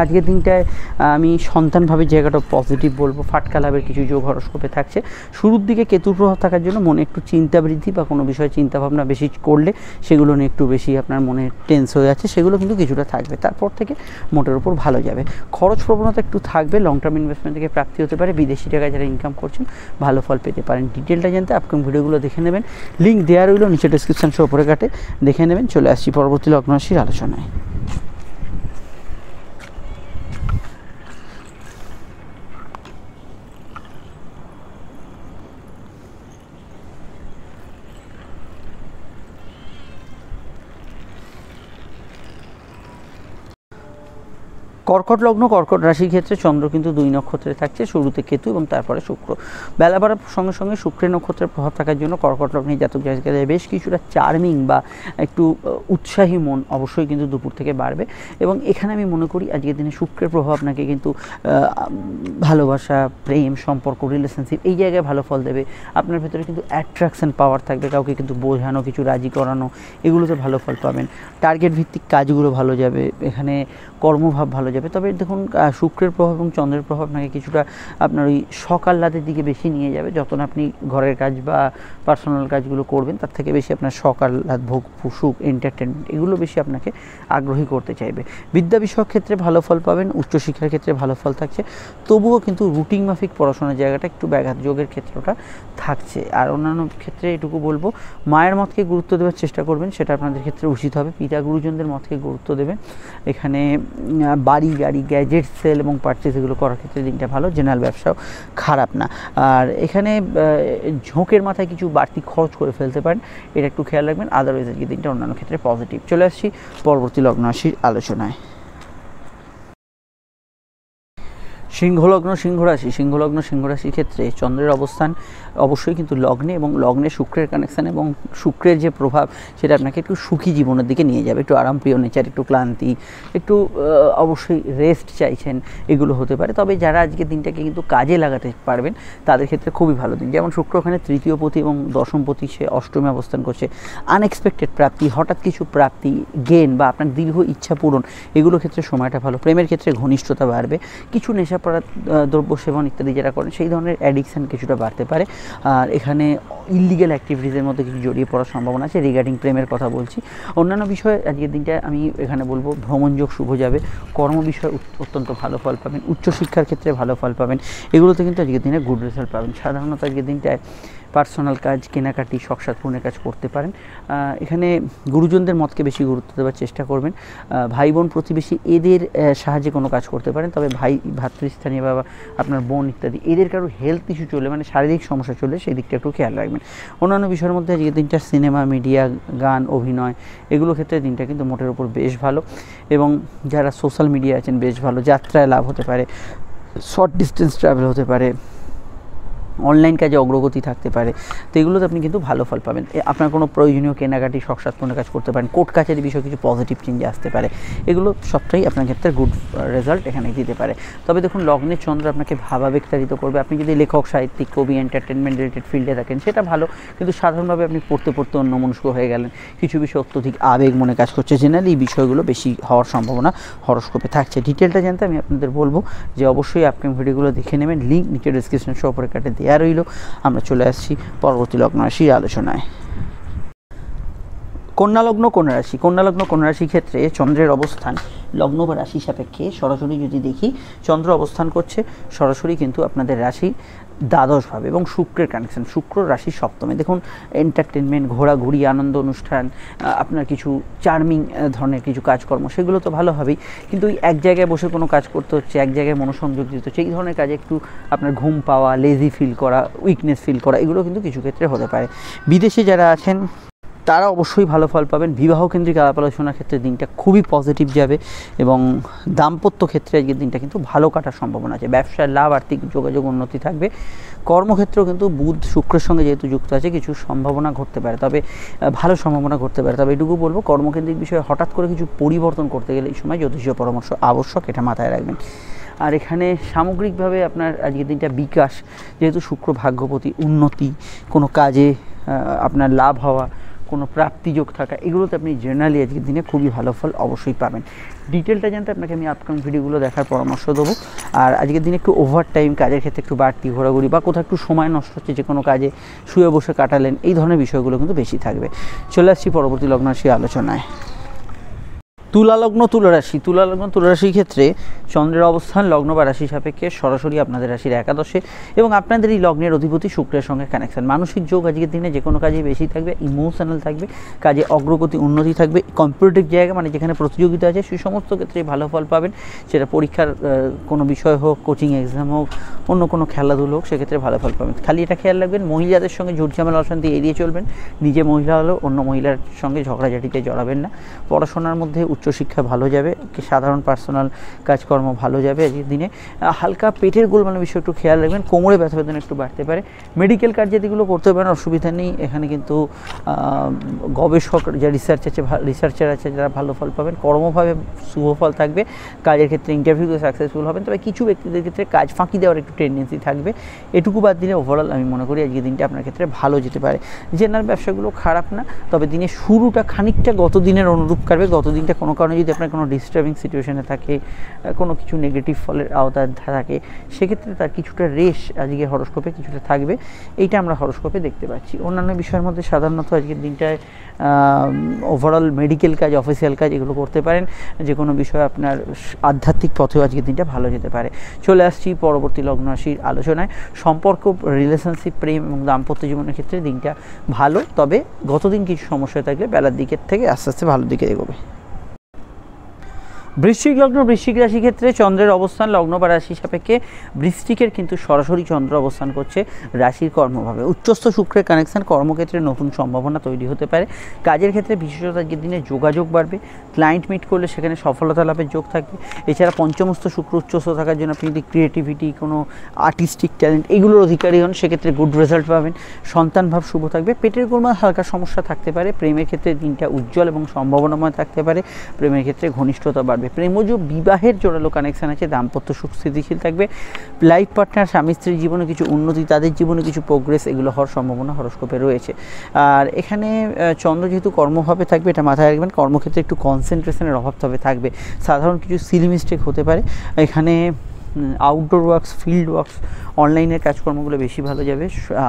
আজকের দিনটায় আমি সন্তানভাবের জায়গাটা পজিটিভ বলবো। ফাটকা লাভের কিছু যোগ হরস্কোপে থাকছে। শুরুর দিকে কেতুর প্রভাব থাকার জন্য মনে একটু চিন্তা বৃদ্ধি, বা কোনো বিষয়ে চিন্তাভাবনা বেশি করলে সেগুলো নিয়ে একটু বেশি আপনার মনে টেন্স হয়ে যাচ্ছে, সেগুলো কিন্তু কিছুটা থাকবে। তারপর থেকে মোটের উপর ভালো যাবে। খরচ প্রবণতা একটু থাকবে, লং টার্ম ইনভেস্টমেন্ট থেকে প্রাপ্তি হতে পারে। বিদেশি টাকায় যারা ইনকাম করছেন ভালো ফল পেতে পারেন। ডিটেলটা জানতে আপকামিং ভিডিওগুলো দেখে নেবেন, লিঙ্ক দেওয়া রইল নিচে ডেসক্রিপশন সহ উপরে কাটে দেখে নেবেন। চলে আসছি পরবর্তী লগ্ন রাশির আলোচনায়। কর্কট লগ্ন, কর্কট রাশির ক্ষেত্রে চন্দ্র কিন্তু 2 নক্ষত্রে থাকছে, শুরুতে কেতু এবং তারপরে শুক্র। বেলা বাড়ার সঙ্গে সঙ্গে শুক্রের নক্ষত্রের প্রভাব থাকার জন্য কর্কট লগ্নের জাতক জাতিকাদের বেশ কিছুটা চার্মিং বা একটু উৎসাহী মন অবশ্যই কিন্তু দুপুর থেকে বাড়বে। এবং এখানে আমি মনে করি আজকের দিনে শুক্রের প্রভাব আপনাকে কিন্তু ভালোবাসা, প্রেম, সম্পর্ক, রিলেশনশিপ এই জায়গায় ভালো ফল দেবে। আপনার ভেতরে কিন্তু অ্যাট্রাকশন পাওয়ার থাকবে, কাউকে কিন্তু বোঝানো, কিছু রাজি করানো, এগুলোতে ভালো ফল পাবেন। টার্গেট ভিত্তিক কাজগুলো ভালো যাবে, এখানে কর্মভাব ভালো যাবে। তবে দেখুন শুক্রের প্রভাব এবং চন্দ্রের প্রভাব আপনাকে কিছুটা আপনার ওই সকাল রাতের দিকে বেশি নিয়ে যাবে। যত না আপনি ঘরের কাজ বা পার্সোনাল কাজগুলো করবেন, তার থেকে বেশি আপনার সকাল রাত, ভোগ সুখ, এন্টারটেনমেন্ট এগুলো বেশি আপনাকে আগ্রহী করতে চাইবে। বিদ্যা বিষয়ক ক্ষেত্রে ভালো ফল পাবেন, উচ্চশিক্ষার ক্ষেত্রে ভালো ফল থাকছে। তবুও কিন্তু রুটিন মাফিক পড়াশোনার জায়গাটা একটু ব্যাঘাত যোগের ক্ষেত্রটা থাকছে। আর অন্যান্য ক্ষেত্রে এটুকু বলবো, মায়ের মতকে গুরুত্ব দেওয়ার চেষ্টা করবেন, সেটা আপনাদের ক্ষেত্রে উচিত হবে। পিতা গুরুজনদের মতকে গুরুত্ব দেবেন। এখানে বাড়ি, গাড়ি, গ্যাজেট সেল এবং পারচেজ এগুলো করার ক্ষেত্রে দিনটা ভালো। জেনারেল ব্যবসাও খারাপ না। আর এখানে ঝোঁকের মাথায় কিছু বাড়তি খরচ করে ফেলতে পারেন, এটা একটু খেয়াল রাখবেন। আদারওয়াইজ আজকে দিনটা অন্যান্য ক্ষেত্রে পজিটিভ। চলে আসছি পরবর্তী লগ্ন রাশির আলোচনায়। সিংহলগ্ন, সিংহরাশি। সিংহরাশির ক্ষেত্রে চন্দ্রের অবস্থান অবশ্যই কিন্তু লগ্নে, এবং লগ্নে শুক্রের কানেকশান এবং শুক্রের যে প্রভাব সেটা আপনাকে একটু সুখী জীবনের দিকে নিয়ে যাবে। একটু আরামপ্রিয় নেচার, একটু ক্লান্তি, একটু অবশ্যই রেস্ট চাইছেন, এগুলো হতে পারে। তবে যারা আজকে দিনটাকে কিন্তু কাজে লাগাতে পারবেন তাদের ক্ষেত্রে খুবই ভালো দিন। যেমন শুক্র ওখানে তৃতীয় পতি এবং দশম পতি, সে অষ্টমে অবস্থান করছে। আনএক্সপেক্টেড প্রাপ্তি, হঠাৎ কিছু প্রাপ্তি, গেন বা আপনার দীর্ঘ ইচ্ছা পূরণ, এগুলোর ক্ষেত্রে সময়টা ভালো। প্রেমের ক্ষেত্রে ঘনিষ্ঠতা বাড়বে। কিছু নেশা নেশাপাড়া দ্রব্য সেবন ইত্যাদি যারা করেন সেই ধরনের অ্যাডিকশান কিছুটা বাড়তে পারে। আর এখানে ইললিগ্যাল অ্যাক্টিভিটিসের মধ্যে কিছু জড়িয়ে পড়ার সম্ভাবনা আছে। রিগার্ডিং প্রেমের কথা বলছি। অন্যান্য বিষয়ে আজকের দিনটায় আমি এখানে বলবো ভ্রমণযোগ শুভ যাবে, কর্ম বিষয়ে অত্যন্ত ভালো ফল পাবেন, উচ্চশিক্ষার ক্ষেত্রে ভালো ফল পাবেন, এগুলোতে কিন্তু আজকের দিনে গুড রেজাল্ট পাবেন। সাধারণত আজকের দিনটায় পার্সোনাল কাজ, কেনাকাটি, শখ সাধ পূরণের কাজ করতে পারেন। এখানে গুরুজনদের মতকে বেশি গুরুত্ব দেওয়ার চেষ্টা করবেন। ভাই বোন প্রতিবেশী এদের সাহায্যে কোনো কাজ করতে পারেন, তবে ভাই ভাতৃস্থানীয় বা আপনার বোন ইত্যাদি এদের কারো হেলথ ইস্যু চলে, মানে শারীরিক সমস্যা চলে, সেই দিকটা একটু খেয়াল রাখবেন। অন্যান্য বিষয়ের মধ্যে আজকের দিনটা সিনেমা, মিডিয়া, গান, অভিনয় এগুলো ক্ষেত্রে দিনটা কিন্তু মোটের উপর বেশ ভালো। এবং যারা সোশ্যাল মিডিয়া আছেন বেশ ভালো, যাত্রায় লাভ হতে পারে, শর্ট ডিস্টেন্স ট্রাভেল হতে পারে, অনলাইন কাজে অগ্রগতি থাকতে পারে, তো এগুলোতে আপনি কিন্তু ভালো ফল পাবেন। আপনার কোনো প্রয়োজনীয় কেনাকাটি, শখ সাধ পূরণের কাজ করতে পারেন, কোর্ট কাছারি বিষয়ে কিছু পজিটিভ চেঞ্জ আসতে পারে, এগুলো সবটাই আপনার ক্ষেত্রে গুড রেজাল্ট এখানে দিতে পারে। তবে দেখুন লগ্নের চন্দ্র আপনাকে ভাবাবেগতাড়িত করবে। আপনি যদি লেখক, সাহিত্যিক, কবি, এন্টারটেনমেন্ট রিলেটেড ফিল্ডে থাকেন সেটা ভালো, কিন্তু সাধারণভাবে আপনি পড়তে পড়তে অন্যমনস্ক হয়ে গেলেন, কিছু বিষয় অত্যধিক আবেগ মনে কাজ করছে, জেনারেলি এই বিষয়গুলো বেশি হওয়ার সম্ভাবনা হরস্কোপে থাকছে। ডিটেলটা জানতে আমি আপনাদের বলবো যে অবশ্যই আপকামিং ভিডিওগুলো দেখে নেবেন, লিঙ্ক নিচে ডিসক্রিপশন সহ পরে কাটে দেওয়া রইল। আমরা চলে আসছি পরবর্তী লগ্ন রাশির আলোচনায়। কন্যা লগ্ন, কন্যা রাশি। কন্যা লগ্ন, কন্যা রাশির ক্ষেত্রে চন্দ্রের অবস্থান লগ্ন বা রাশি সাপেক্ষে সরাসরি যদি দেখি, চন্দ্র অবস্থান করছে সরাসরি কিন্তু আপনাদের রাশি দ্বাদশভাবে এবং শুক্রের কানেকশন, শুক্র রাশির সপ্তমে। দেখুন এন্টারটেনমেন্ট, ঘোরাঘুরি, আনন্দ অনুষ্ঠান, আপনার কিছু চার্মিং ধরনের কিছু কাজকর্ম, সেগুলো তো ভালো হবেই, কিন্তু এক জায়গায় বসে কোনো কাজ করতে হচ্ছে, এক জায়গায় মনোসংযোগ দিতে হচ্ছে, এই ধরনের কাজে একটু আপনার ঘুম পাওয়া, লেজি ফিল করা, উইকনেস ফিল করা, এগুলো কিন্তু কিছু ক্ষেত্রে হতে পারে। বিদেশে যারা আছেন তারা অবশ্যই ভালো ফল পাবেন। বিবাহ কেন্দ্রিক আলাপ আলোচনার ক্ষেত্রে দিনটা খুবই পজিটিভ যাবে এবং দাম্পত্য ক্ষেত্রে আজকের দিনটা কিন্তু ভালো কাটার সম্ভাবনা আছে। ব্যবসায় লাভ, আর্থিক যোগাযোগ উন্নতি থাকবে। কর্মক্ষেত্রেও কিন্তু বুধ শুক্রের সঙ্গে যেহেতু যুক্ত আছে কিছু সম্ভাবনা ঘটতে পারে, তবে ভালো সম্ভাবনা ঘটতে পারে। তবে এটুকু বলবো কর্মকেন্দ্রিক বিষয়ে হঠাৎ করে কিছু পরিবর্তন করতে গেলে এই সময় জ্যোতিষীয় পরামর্শ আবশ্যক, এটা মাথায় রাখবেন। আর এখানে সামগ্রিকভাবে আপনার আজকের দিনটা বিকাশ, যেহেতু শুক্র ভাগ্যপতি, উন্নতি, কোনো কাজে আপনার লাভ হওয়া, কোনো প্রাপ্তিযোগ থাকা, এগুলোতে আপনি জেনারেলি আজকের দিনে খুবই ভালো ফল অবশ্যই পাবেন। ডিটেলটা জানতে আপনাকে আমি আপকামিং ভিডিওগুলো দেখার পরামর্শ দেবো। আর আজকের দিনে একটু ওভার টাইম, কাজের ক্ষেত্রে একটু বাড়তি ঘোরাঘুরি বা কোথাও একটু সময় নষ্ট হচ্ছে, যে কোনো কাজে শুয়ে বসে কাটালেন, এই ধরনের বিষয়গুলো কিন্তু বেশি থাকবে। চলে আসছি পরবর্তী লগ্ন রাশি আলোচনায়। তুলা লগ্ন, তুলা রাশি। তুলা লগ্ন, তুলা রাশির ক্ষেত্রে চন্দ্রের অবস্থান লগ্ন বা রাশি সাপেক্ষে সরাসরি আপনাদের রাশির একাদশে এবং আপনাদের এই লগ্নের অধিপতি শুক্রের সঙ্গে কানেকশন। মানসিক যোগ আজকের দিনে যে কোনো কাজে বেশি থাকবে, ইমোশনাল থাকবে, কাজে অগ্রগতি উন্নতি থাকবে, কম্পিটিটিভ জায়গা মানে যেখানে প্রতিযোগিতা আছে সেই সমস্ত ক্ষেত্রে ভালো ফল পাবেন। সেটা পরীক্ষার কোনো বিষয় হোক, কোচিং এক্সাম হোক, অন্য কোনো খেলাধুলো হোক, সেক্ষেত্রে ভালো ফল পাবেন। খালি এটা খেয়াল রাখবেন মহিলাদের সঙ্গে ঝুট ঝামেলা অশান্তি এড়িয়ে চলবেন। নিজে মহিলা হলেও অন্য মহিলার সঙ্গে ঝগড়াঝাটিতে জড়াবেন না। পড়াশোনার মধ্যে উচ্চশিক্ষা ভালো যাবে, সাধারণ পার্সোনাল কাজকর্ম ভালো যাবে আজকের দিনে। হালকা পেটের গোলমালের বিষয় একটু খেয়াল রাখবেন, কোমরে ব্যথা বেদনা একটু বাড়তে পারে। মেডিকেল কাজ যেগুলো করতে পারেন অসুবিধা নেই, এখানে কিন্তু গবেষক যা রিসার্চার আছে যারা ভালো ফল পাবেন। কর্মভাবে শুভ ফল থাকবে, কাজের ক্ষেত্রে ইন্টারভিউতে সাকসেসফুল হবেন, তবে কিছু ব্যক্তিদের ক্ষেত্রে কাজ ফাঁকি দেওয়ার একটু টেন্ডেন্সি থাকবে। এটুকু বাদ দিলে ওভারঅল আমি মনে করি আজকের দিনটা আপনার ক্ষেত্রে ভালো যেতে পারে। জেনারেল ব্যবসাগুলো খারাপ না, তবে দিনের শুরুটা খানিকটা গত দিনের অনুরূপ করবে। গত দিনটা কোনো কারণে যদি আপনার কোনো ডিস্টার্বিং সিচুয়েশনে থাকে, কোনো কিছু নেগেটিভ ফলের আওতায় থাকে, সেক্ষেত্রে তার কিছুটা রেশ আজকে হরস্কোপে কিছুটা থাকবে, এইটা আমরা হরস্কোপে দেখতে পাচ্ছি। অন্যান্য বিষয়ের মধ্যে সাধারণত আজকের দিনটায় ওভারঅল মেডিকেল কাজ, অফিসিয়াল কাজ এগুলো করতে পারেন। যে কোনো বিষয়ে আপনার আধ্যাত্মিক পথেও আজকের দিনটা ভালো যেতে পারে। চলে আসছি পরবর্তী লগ্ন রাশির আলোচনায়। সম্পর্ক, রিলেশনশিপ, প্রেম এবং দাম্পত্য জীবনের ক্ষেত্রে দিনটা ভালো, তবে গতদিন কিছু সমস্যা থাকলে বেলার দিকের থেকে আস্তে আস্তে ভালো দিকে এগোবে। বৃশ্চিক লগ্ন, বৃশ্চিক রাশি ক্ষেত্রে চন্দ্রের অবস্থান লগ্ন বা রাশি সাপেক্ষে বৃশ্চিকের কিন্তু সরাসরি চন্দ্র অবস্থান করছে রাশির কর্মভাবে। উচ্চস্থ শুক্রের কানেকশন, কর্মক্ষেত্রে নতুন সম্ভাবনা তৈরি হতে পারে। কাজের ক্ষেত্রে বিশেষত আজকের দিনে যোগাযোগ বাড়বে, ক্লায়েন্ট মিট করলে সেখানে সফলতা লাভের যোগ থাকবে। এছাড়া পঞ্চমস্থ শুক্র উচ্চস্থ থাকার জন্য আপনি যদি ক্রিয়েটিভিটি, কোনো আর্টিস্টিক ট্যালেন্ট এগুলোর অধিকারী হন, সেক্ষেত্রে গুড রেজাল্ট পাবেন। সন্তান ভাব শুভ থাকবে। পেটের গোলমাল হালকা সমস্যা থাকতে পারে। প্রেমের ক্ষেত্রে দিনটা উজ্জ্বল এবং সম্ভাবনাময় থাকতে পারে। প্রেমের ক্ষেত্রে ঘনিষ্ঠতা বাড়বে। প্রেমজ বিবাহের জোরালো কানেকশন আছে, দাম্পত্য সুখ স্থিতিশীল থাকবে। লাইফ পার্টনার, স্বামী স্ত্রীর জীবনে কিছু উন্নতি, তাদের জীবনে কিছু প্রোগ্রেস, এগুলো হওয়ার সম্ভাবনা হরস্কোপে রয়েছে। আর এখানে চন্দ্র যেহেতু কর্মভাবে থাকবে, এটা মাথায় রাখবেন। কর্মক্ষেত্রে একটু কনসেন্ট্রেশনের অভাব তবে থাকবে, সাধারণ কিছু সিলি মিস্টেক হতে পারে। এখানে আউটডোর ওয়ার্কস, ফিল্ড ওয়ার্কস, অনলাইনের কাজকর্মগুলো বেশি ভালো যাবে।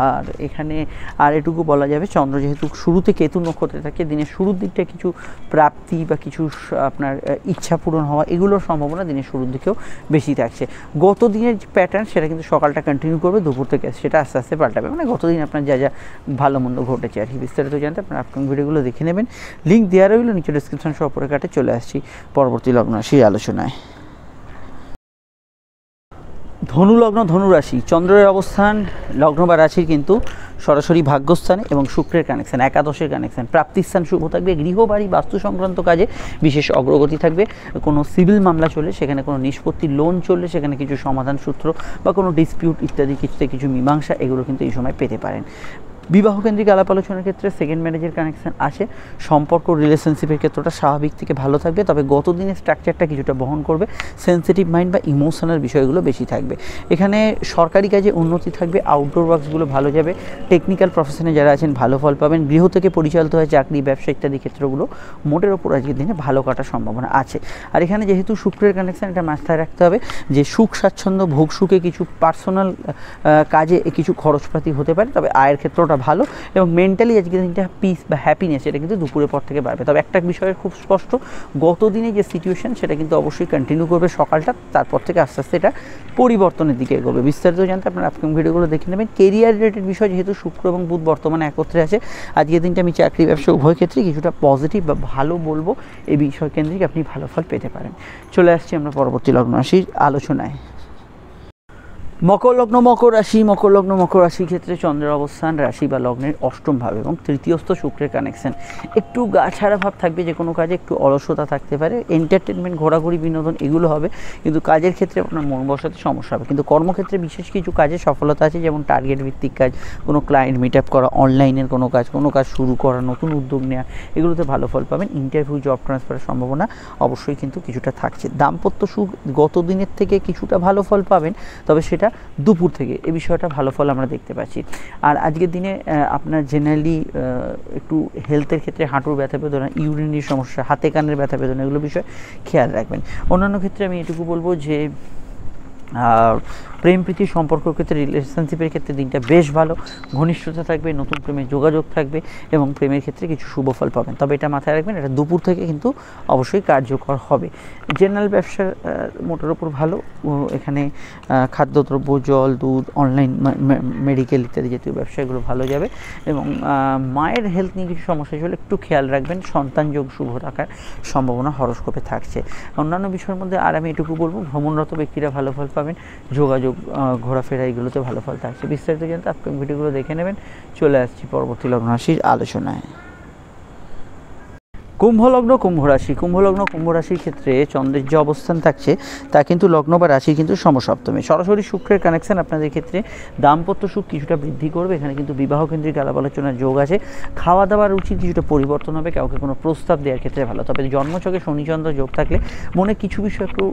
আর এখানে আর এটুকু বলা যাবে, চন্দ্র যেহেতু শুরুতে কেতু নক্ষত্রে থাকে, দিনের শুরুর দিকটা কিছু প্রাপ্তি বা কিছু আপনার ইচ্ছা পূরণ হওয়া এগুলোর সম্ভাবনা দিনের শুরুর দিকেও বেশি থাকছে। গত দিনের যে প্যাটার্ন সেটা কিন্তু সকালটা কন্টিনিউ করবে, দুপুর থেকে সেটা আস্তে আস্তে পাল্টাবে, মানে গত দিন আপনার যা যা ভালো মন্দ ঘটেছে আর কি। বিস্তারিত জানতে আপনার আপকামিং ভিডিওগুলো দেখে নেবেন, লিঙ্ক দেওয়া রইল নিচে ডিসক্রিপশন সহ পরে কাটে। চলে আসছি পরবর্তী লগ্ন রাশির আলোচনায়। ধনু লগ্ন, ধনু রাশি, চন্দ্রের অবস্থান লগ্ন বা রাশির কিন্তু সরাসরি ভাগ্যস্থানে এবং শুক্রের কানেকশান, একাদশের কানেকশান। প্রাপ্তিস্থান শুভ থাকবে, গৃহবাড়ি বাস্তু সংক্রান্ত কাজে বিশেষ অগ্রগতি থাকবে। কোনো সিভিল মামলা চলে সেখানে কোনো নিষ্পত্তি, লোন চললে সেখানে কিছু সমাধান সূত্র বা কোনো ডিসপিউট ইত্যাদি কিছুতে কিছু মীমাংসা এগুলো কিন্তু এই সময় পেতে পারেন। বিবাহকেন্দ্রিক আলাপ আলোচনার ক্ষেত্রে সেকেন্ড ম্যারেজের কানেকশান আছে। সম্পর্ক রিলেশনশিপের ক্ষেত্রটা স্বাভাবিক থেকে ভালো থাকবে, তবে গত দিনের স্ট্রাকচারটা কিছুটা বহন করবে। সেন্সিটিভ মাইন্ড বা ইমোশনাল বিষয়গুলো বেশি থাকবে। এখানে সরকারি কাজে উন্নতি থাকবে, আউটডোর ওয়ার্কসগুলো ভালো যাবে, টেকনিক্যাল প্রফেশনে যারা আছেন ভালো ফল পাবেন। গৃহ থেকে পরিচালিত হয় চাকরি, ব্যবসা ইত্যাদি ক্ষেত্রগুলো মোটের ওপর আজকের দিনে ভালো কাটার সম্ভাবনা আছে। আর এখানে যেহেতু শুক্রের কানেকশান, এটা মাথায় রাখতে হবে যে সুখ স্বাচ্ছন্দ্য, ভোগ সুখে কিছু পার্সোনাল কাজে কিছু খরচপাতি হতে পারে, তবে আয়ের ক্ষেত্রটা ভালো এবং মেন্টালি আজকের দিনটা পিস বা হ্যাপিনেস এটা কিন্তু দুপুরের পর থেকে বাড়বে। তবে একটা বিষয় খুব স্পষ্ট, গত দিনে যে সিচুয়েশন সেটা কিন্তু অবশ্যই কন্টিনিউ করবে সকালটা, তারপর থেকে আস্তে আস্তে এটা পরিবর্তনের দিকে এগোবে। বিস্তারিত জানতে আপনার আপকামিং ভিডিওগুলো দেখে নেবেন। কেরিয়ার রিলেটেড বিষয়, যেহেতু শুক্র এবং বুধ বর্তমানে একত্রে আছে, আজকের দিনটা আমি চাকরি ব্যবসা উভয় ক্ষেত্রে কিছুটা পজিটিভ বা ভালো বলবো, এই বিষয় কেন্দ্রিক আপনি ভালো ফল পেতে পারেন। চলে আসছি আমরা পরবর্তী লগ্ন রাশির আলোচনায়। মকর লগ্ন, মকর রাশি, মকর লগ্ন, মকর রাশির ক্ষেত্রে চন্দ্রের অবস্থান রাশি বা লগ্নের অষ্টম ভাব এবং তৃতীয়স্থ শুক্রের কানেকশন। একটু গা ছাড়া ভাব থাকবে, যে কোনো কাজে একটু অলসতা থাকতে পারে, এন্টারটেনমেন্ট, ঘোরাঘুরি, বিনোদন এগুলো হবে, কিন্তু কাজের ক্ষেত্রে আপনার মন বসাতে সমস্যা হবে। কিন্তু কর্মক্ষেত্রে বিশেষ কিছু কাজে সফলতা আছে, যেমন টার্গেট ভিত্তিক কাজ, কোনো ক্লায়েন্ট মিট আপ করা, অনলাইনের কোনো কাজ শুরু করা, নতুন উদ্যোগ নেওয়া, এগুলোতে ভালো ফল পাবেন। ইন্টারভিউ, জব ট্রান্সফারের সম্ভাবনা অবশ্যই কিন্তু কিছুটা থাকছে। দাম্পত্য সুখ গত দিনের থেকে কিছুটা ভালো ফল পাবেন, তবে সেটা দুপুর থেকে, এই বিষয়টা ভালো ফল আমরা দেখতে পাচ্ছি। আর আজকের দিনে আপনার জেনারেলি একটু হেলথের ক্ষেত্রে হাঁটুর ব্যথা বেদনা, ইউরিনের সমস্যা, হাতে কানের ব্যথা বেদনা এগুলো বিষয় খেয়াল রাখবেন। অন্যান্য ক্ষেত্রে আমি এটুকু বলবো যে প্রেম প্রীতি সম্পর্কের ক্ষেত্রে, রিলেশনশিপের ক্ষেত্রে দিনটা বেশ ভালো, ঘনিষ্ঠতা থাকবে, নতুন প্রেমের যোগাযোগ থাকবে এবং প্রেমের ক্ষেত্রে কিছু শুভ ফল পাবেন। তবে এটা মাথায় রাখবেন, এটা দুপুর থেকে কিন্তু অবশ্যই কার্যকর হবে। জেনারেল ব্যবসার মোটের ওপর ভালো, এখানে খাদ্যদ্রব্য, জল, দুধ, অনলাইন, মেডিকেল ইত্যাদি জাতীয় ব্যবসাগুলো ভালো যাবে এবং মায়ের হেলথ নিয়ে কিছু সমস্যা চলে একটু খেয়াল রাখবেন। সন্তান যোগ শুভ থাকার সম্ভাবনা হরস্কোপে থাকছে। অন্যান্য বিষয়ের মধ্যে আর আমি এটুকু বলবো, ভ্রমণরত ব্যক্তিরা ভালো ফল পাবেন, যোগাযোগ, ঘোরাফেরা এগুলোতে ভালো ফল থাকছে। বিস্তারিত জানতে আপকামিং ভিডিওগুলো দেখে নেবেন। চলে আসছি পরবর্তী লগ্ন রাশির আলোচনায়। কুম্ভ লগ্ন, কুম্ভ রাশি, কুম্ভ লগ্ন, কুম্ভ রাশির ক্ষেত্রে চন্দ্রের যে অবস্থান থাকছে তা কিন্তু লগ্ন বা রাশি কিন্তু সমসপ্তমে। সরাসরি শুক্রের কানেকশন আপনাদের ক্ষেত্রে দাম্পত্য সুখ কিছুটা বৃদ্ধি করবে। এখানে কিন্তু বিবাহ কেন্দ্রিক আলাপ আলোচনার যোগ আছে। খাওয়া দাওয়ার রুচির কিছুটা পরিবর্তন হবে, কাউকে কোনো প্রস্তাব দেওয়ার ক্ষেত্রে ভালো। তবে জন্মছকে শনিচন্দ্র যোগ থাকলে মনে কিছু বিষয় একটু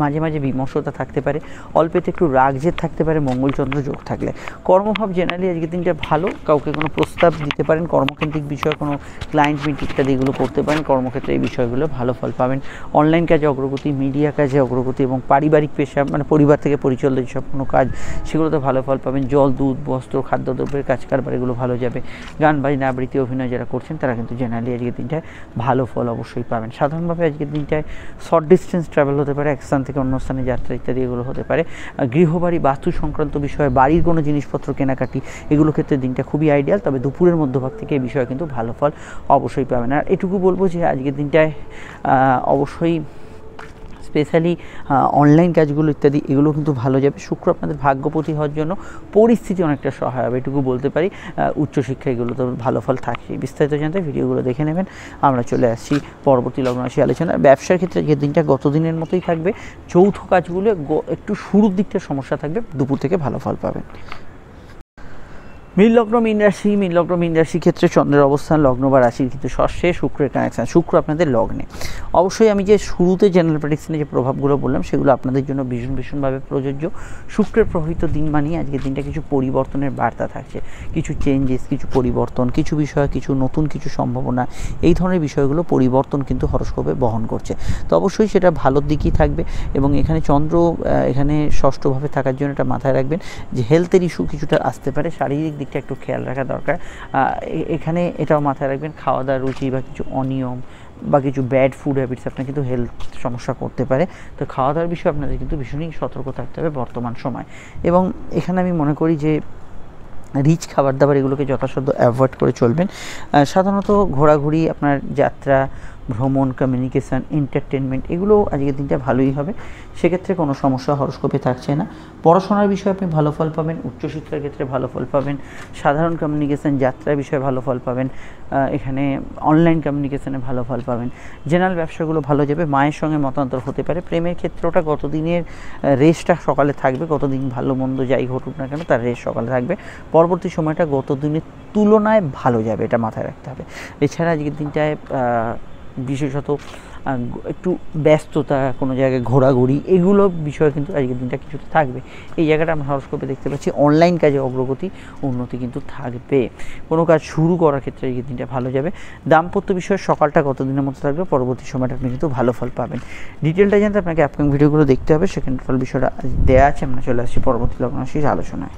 মাঝে মাঝে বিমর্ষতা থাকতে পারে, অল্পেতে একটু রাগ জেদ থাকতে পারে মঙ্গলচন্দ্র যোগ থাকলে। কর্মভাব জেনারেলি আজকের দিনটা ভালো, কাউকে কোনো প্রস্তাব দিতে পারেন, কর্মকেন্দ্রিক বিষয়ে কোনো ক্লায়েন্ট মিট ইত্যাদি এগুলো করতে পারেন। কর্মক্ষেত্রে এই বিষয়গুলো ভালো ফল পাবেন। অনলাইন কাজে অগ্রগতি, মিডিয়া কাজে অগ্রগতি এবং পারিবারিক পেশা, মানে পরিবার থেকে পরিচালিত যেসব কোনো কাজ সেগুলোতে ভালো ফল পাবেন। জল, দুধ, বস্ত্র, খাদ্যদ্রব্যের কাজ কারবার এগুলো ভালো যাবে। গান বাজনা, আবৃত্তি, অভিনয় যারা করছেন তারা কিন্তু জেনারেলি আজকের দিনটায় ভালো ফল অবশ্যই পাবেন। সাধারণভাবে আজকের দিনটায় শর্ট ডিস্টেন্স ট্রাভেল হতে পারে, এক স্থান থেকে অন্য স্থানে যাত্রা ইত্যাদি এগুলো হতে পারে। গৃহবাড়ি, বাস্তু সংক্রান্ত বিষয়ে, বাড়ির কোনো জিনিসপত্র কেনাকাটি এগুলো ক্ষেত্রে দিনটা খুবই আইডিয়াল। তবে দুপুরের মধ্যভাগ থেকে এই বিষয়ে কিন্তু ভালো ফল অবশ্যই পাবেন। আর এটুকু বলবো যে আজকের দিনটায় অবশ্যই স্পেশালি অনলাইন কাজগুলো ইত্যাদি এগুলো কিন্তু ভালো যাবে। শুক্র আপনাদের ভাগ্যপতি হওয়ার জন্য পরিস্থিতি অনেকটা সহায় হবে, এটুকু বলতে পারি। উচ্চশিক্ষা এগুলো তো ভালো ফল থাকছে। বিস্তারিত জানতে ভিডিওগুলো দেখে নেবেন। আমরা চলে আসছি পরবর্তী লগ্ন রাশি আলোচনা। ব্যবসার ক্ষেত্রে যে দিনটা গত দিনের মতোই থাকবে, চৌথ কাজগুলো একটু শুরুর দিকটা সমস্যা থাকবে, দুপুর থেকে ভালো ফল পাবেন। মীন লগ্ন মীন রাশির ক্ষেত্রে চন্দ্রের অবস্থান লগ্ন বা রাশির কিন্তু ষষ্ঠে শুক্রের কানেকশান, শুক্র আপনাদের লগ্নে। অবশ্যই আমি যে শুরুতে জেনারেল প্রেডিকশনে যে প্রভাবগুলো বললাম সেগুলো আপনাদের জন্য ভীষণভাবে প্রযোজ্য। শুক্রের প্রভাবিত দিন মানেই আজকের দিনটা কিছু পরিবর্তনের বার্তা থাকছে, কিছু চেঞ্জেস, কিছু পরিবর্তন, কিছু বিষয়, কিছু নতুন কিছু সম্ভাবনা, এই ধরনের বিষয়গুলো পরিবর্তন কিন্তু হরোস্কোপে বহন করছে। তো অবশ্যই সেটা ভালোর দিকেই থাকবে। এবং এখানে চন্দ্র এখানে ষষ্ঠভাবে থাকার জন্য এটা মাথায় রাখবেন যে হেলথের ইস্যু কিছুটা আসতে পারে, শারীরিক দিকটা একটু খেয়াল রাখা দরকার। এখানে এটাও মাথায় রাখবেন খাওয়া দাওয়ার রুচি বা কিছু অনিয়ম বা কিছু ব্যাড ফুড হ্যাবিটস আপনার কিন্তু হেলথ সমস্যা করতে পারে। তো খাওয়া দাওয়ার বিষয়ে আপনাদের কিন্তু ভীষণই সতর্ক থাকতে হবে বর্তমান সময়। এবং এখানে আমি মনে করি যে রিচ খাবার দাবার এগুলোকে যথাসাধ্য অ্যাভয়েড করে চলবেন। সাধারণত ঘোরাঘুরি, আপনার যাত্রা, ভ্রমণ, কমিউনিকেশান, এন্টারটেনমেন্ট এগুলো আজকের দিনটা ভালোই হবে, সেক্ষেত্রে কোনো সমস্যা হরোস্কোপে থাকছে না। পড়াশোনার বিষয়ে আপনি ভালো ফল পাবেন, উচ্চশিক্ষার ক্ষেত্রে ভালো ফল পাবেন, সাধারণ কমিউনিকেশান, যাত্রার বিষয়ে ভালো ফল পাবেন, এখানে অনলাইন কমিউনিকেশানে ভালো ফল পাবেন, জেনারেল ব্যবসাগুলো ভালো যাবে। মায়ের সঙ্গে মতান্তর হতে পারে। প্রেমের ক্ষেত্রটা গতদিনের রেসটা সকালে থাকবে, গতদিন ভালো মন্দ যাই ঘটুক না কেন তার রেস সকালে থাকবে। পরবর্তী সময়টা গত দিনের তুলনায় ভালো যাবে, এটা মাথায় রাখতে হবে। এছাড়া আজকের দিনটায় বিশেষত একটু ব্যস্ততা, কোনো জায়গায় ঘোরাঘুরি, এগুলো বিষয় কিন্তু আজকের দিনটা কিছুটা থাকবে। এই জায়গাটা আমরা হরোস্কোপে দেখতে পাচ্ছি। অনলাইন কাজে অগ্রগতি, উন্নতি কিন্তু থাকবে। কোনো কাজ শুরু করার ক্ষেত্রে আজকের দিনটা ভালো যাবে। দাম্পত্য বিষয়ে সকালটা গত দিনের মতো থাকবে, পরবর্তী সময়টা আপনি কিন্তু ভালো ফল পাবেন। ডিটেলটা জানতে আপনাকে আপকামিং ভিডিওগুলো দেখতে হবে, সেখানে ফল বিষয়টা দেওয়া আছে। আমরা চলে আসছি পরবর্তী লগ্ন রাশির আলোচনায়।